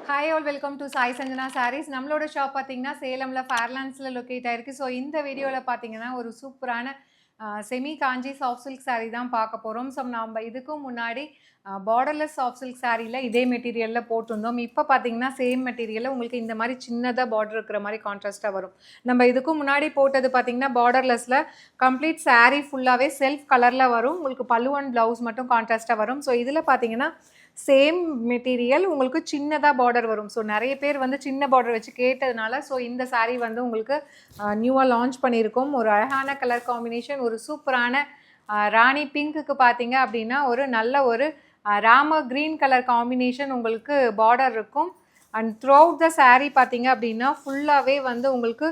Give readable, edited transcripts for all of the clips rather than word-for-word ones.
Hi all welcome to Sai Sanjana sarees. நம்மளோட shop பார்த்தீங்கன்னா சேலம்ல ஃபேர்லாண்ட்ஸில் locate ஆயிருக்கு. ஸோ இந்த வீடியோவில் பார்த்தீங்கன்னா ஒரு சூப்பரான semi Kanchi soft silk sari தான் பார்க்க போகிறோம். ஸோ நம்ம இதுக்கும் முன்னாடி பார்டர்லெஸ் சாஃப்ட் சில்க் சாரியில் இதே மெட்டீரியலில் போட்டிருந்தோம். இப்போ பார்த்தீங்கன்னா சேம் மெட்டீரியலில் உங்களுக்கு இந்த மாதிரி சின்னதாக பார்டர் இருக்கிற மாதிரி கான்ட்ராஸ்ட்டாக வரும். நம்ம இதுக்கும் முன்னாடி போட்டது பார்த்தீங்கன்னா பார்டர்லெஸில் கம்ப்ளீட் சாரீ ஃபுல்லாகவே செல்ஃப் கலரில் வரும். உங்களுக்கு பல்லு அண்ட் ப்ளவுஸ் மட்டும் கான்ட்ராஸ்ட்டாக வரும். ஸோ இதில் பார்த்தீங்கன்னா சேம் மெட்டீரியல் உங்களுக்கு சின்னதாக பார்டர் வரும். ஸோ நிறைய பேர் வந்து சின்ன பார்டர் வச்சு கேட்டதுனால ஸோ இந்த சாரீ வந்து உங்களுக்கு நியூவாக லான்ச் பண்ணியிருக்கோம். ஒரு அழகான கலர் காம்பினேஷன், ஒரு சூப்பரான ராணி பிங்க்குக்கு பார்த்தீங்க அப்படின்னா ஒரு நல்ல ஒரு ராம க்ரீன் கலர் காம்பினேஷன் உங்களுக்கு பார்டர் இருக்கும். And through out the sari பார்த்தீங்க அப்படின்னா ஃபுல்லாகவே வந்து உங்களுக்கு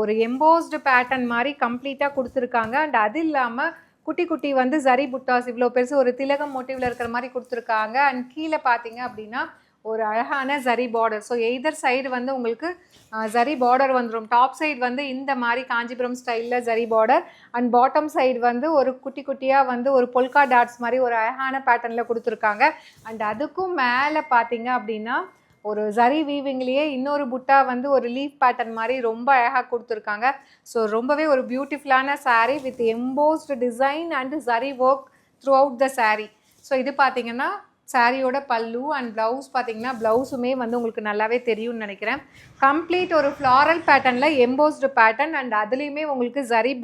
ஒரு எம்போஸ்டு பேட்டர்ன் மாதிரி கம்ப்ளீட்டாக கொடுத்துருக்காங்க. அண்ட் அது இல்லாமல் குட்டி குட்டி வந்து ஜரி புட்டாஸ் இவ்வளோ பெருசு ஒரு திலகம் மோட்டிவில் இருக்கிற மாதிரி கொடுத்துருக்காங்க. அண்ட் கீழே பார்த்தீங்க அப்படின்னா ஒரு அழகான zari border. So either side வந்து உங்களுக்கு ஜரி பார்டர் வந்துடும். டாப் சைடு வந்து இந்த மாதிரி காஞ்சிபுரம் ஸ்டைலில் zari border, and bottom side வந்து ஒரு குட்டி குட்டியாக வந்து ஒரு பொல்கா டாட்ஸ் மாதிரி ஒரு அழகான பேட்டர்னில் கொடுத்துருக்காங்க. அண்ட் அதுக்கும் மேலே பார்த்தீங்க அப்படின்னா ஒரு ஜரி வீவிங்லேயே இன்னொரு புட்டா வந்து ஒரு லீஃப் பேட்டர்ன் மாதிரி ரொம்ப அழகாக கொடுத்துருக்காங்க. ஸோ ரொம்பவே ஒரு பியூட்டிஃபுல்லான sari with embossed design and zari work through out the sari. So இது பார்த்தீங்கன்னா சாரியோட பல்லு அண்ட் ப்ளவுஸ் பார்த்தீங்கன்னா ப்ளவுஸுமே வந்து உங்களுக்கு நல்லாவே தெரியும்னு நினைக்கிறேன். கம்ப்ளீட் ஒரு ஃப்ளாரல் பேட்டர்னில் எம்போஸ்டு பேட்டர்ன் அண்ட் அதுலேயுமே உங்களுக்கு ஜரி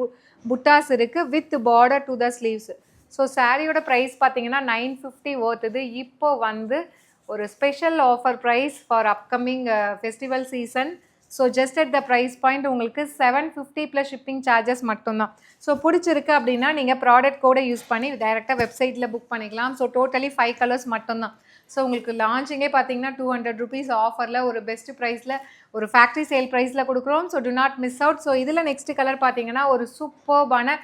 புட்டாஸ் இருக்குது with border to the sleeves. So சாரியோட ப்ரைஸ் பார்த்தீங்கன்னா 950 ஒர்த்துது. இப்போ வந்து ஒரு special offer price for upcoming festival season. So just at the price point உங்களுக்கு 750 ப்ளஸ் ஷிப்பிங் சார்ஜஸ் மட்டும்தான். ஸோ பிடிச்சிருக்கு அப்படின்னா நீங்கள் ப்ராடக்ட் கோடை யூஸ் பண்ணி டைரெக்டாக வெப்சைட்டில் புக் பண்ணிக்கலாம். ஸோ டோட்டலி 5 கலர்ஸ் மட்டும்தான். ஸோ உங்களுக்கு லான்ச்சிங்கே பார்த்தீங்கன்னா 200 rupees ஆஃபரில் ஒரு பெஸ்ட் ப்ரைஸில் ஒரு ஃபேக்ட்ரி சேல் ப்ரைஸில் கொடுக்குறோம். So to not miss out. So இதில் நெக்ஸ்ட் கலர் பார்த்தீங்கன்னா ஒரு சூப்பர்பான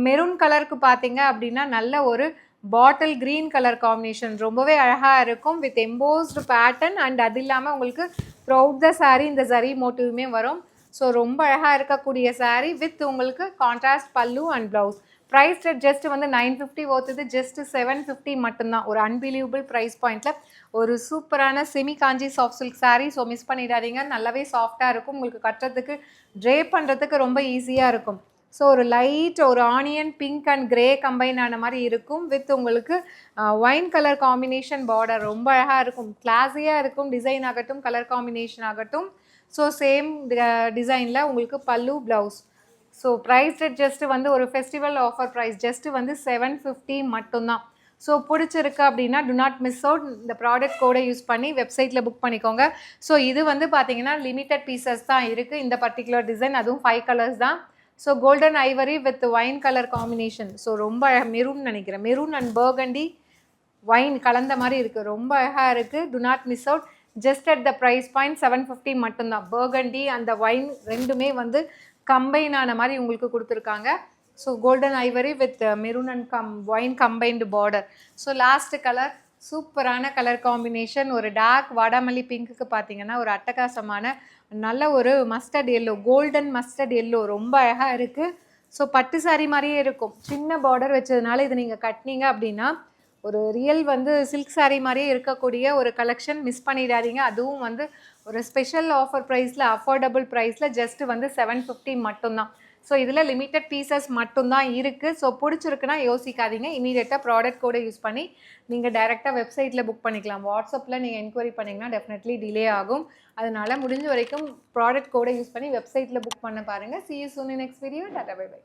மெரூன் கலருக்கு பார்த்தீங்க அப்படின்னா நல்ல ஒரு பாட்டில் க்ரீன் கலர் காம்பினேஷன் ரொம்பவே அழகாக இருக்கும் வித் எம்போஸ்டு பேட்டர்ன். அண்ட் அது இல்லாமல் உங்களுக்கு த்ரூஅவுட் த சாரீ இந்த ஜரி மோட்டிவுமே வரும். ஸோ ரொம்ப அழகாக இருக்கக்கூடிய சாரீ வித் உங்களுக்கு contrast pallu and blouse. Price rate just வந்து 950 ஒர்த்துது. ஜஸ்ட் 750 மட்டும்தான். ஒரு அன்பிலீவபிள் ப்ரைஸ் பாயிண்டில் ஒரு சூப்பரான semi Kanchi soft silk saree. So miss பண்ணிடாதீங்க. நல்லாவே சாஃப்டாக இருக்கும். உங்களுக்கு கட்டுறதுக்கு ட்ரே பண்ணுறதுக்கு ரொம்ப ஈஸியாக இருக்கும். ஸோ ஒரு லைட் ஒரு onion pink and grey combine ஆன மாதிரி இருக்கும் வித் உங்களுக்கு ஒயின் கலர் காம்பினேஷன் பார்டர் ரொம்ப அழகாக இருக்கும். கிளாஸியாக இருக்கும். டிசைன் ஆகட்டும், கலர் காம்பினேஷன் ஆகட்டும். ஸோ சேம் டிசைனில் உங்களுக்கு pallu blouse. So price rate just வந்து ஒரு ஃபெஸ்டிவல் ஆஃபர் ப்ரைஸ் ஜஸ்ட்டு வந்து 750 மட்டும்தான். ஸோ பிடிச்சிருக்கு அப்படின்னா டு நாட் மிஸ் அவுட். இந்த ப்ராடக்ட் கோடை யூஸ் பண்ணி வெப்சைட்டில் புக் பண்ணிக்கோங்க. ஸோ இது வந்து பார்த்தீங்கன்னா லிமிட்டட் பீசஸ் தான் இருக்குது இந்த பர்டிகுலர் டிசைன். அதுவும் 5 கலர்ஸ் தான். So golden ivory with wine colour combination. So ரொம்ப மெரூன் நினைக்கிறேன். மெரூன் அண்ட் பர்கண்டி ஒயின் கலந்த மாதிரி இருக்குது. ரொம்ப அழகாக இருக்குது. Do not miss out. Just at the price point 750 மட்டும்தான். பர்கண்டி அந்த ஒயின் ரெண்டுமே வந்து கம்பைன் ஆன மாதிரி உங்களுக்கு கொடுத்துருக்காங்க. So golden ivory with maroon and wine combined border. So last colour சூப்பரான கலர் காம்பினேஷன் ஒரு டார்க் வாடாமல்லி பிங்க்குக்கு பார்த்தீங்கன்னா ஒரு அட்டகாசமான நல்ல ஒரு mustard yellow, golden mustard yellow ரொம்ப அழகாக இருக்குது. ஸோ பட்டு சாரி மாதிரியே இருக்கும். சின்ன பார்டர் வச்சதுனால இது நீங்கள் கட்டினீங்க அப்படின்னா ஒரு ரியல் வந்து சில்க் சாரீ மாதிரியே இருக்கக்கூடிய ஒரு கலெக்ஷன். மிஸ் பண்ணிடாதீங்க. அதுவும் வந்து ஒரு ஸ்பெஷல் ஆஃபர் ப்ரைஸில் அஃபோர்டபுள் ப்ரைஸில் ஜஸ்ட்டு வந்து 750 மட்டும்தான். ஸோ இதில் லிமிட்டட் பீசஸ் மட்டும்தான் இருக்குது. ஸோ பிடிச்சிருக்குன்னா யோசிக்காதீங்க. இமீடியட்டாக ப்ராடக்ட் கோடை யூஸ் பண்ணி நீங்கள் டைரெக்டாக வெப்சைட்டில் புக் பண்ணிக்கலாம். வாட்ஸ்அப்பில் நீங்கள் என்கொயரி பண்ணிங்கன்னா டெஃபினெட்லி டிலே ஆகும். அதனால் முடிஞ்ச வரைக்கும் ப்ராடக்ட் கோடை யூஸ் பண்ணி வெப்சைட்டில் புக் பண்ண பாருங்கள். See you soon in next video. Tata, bye bye.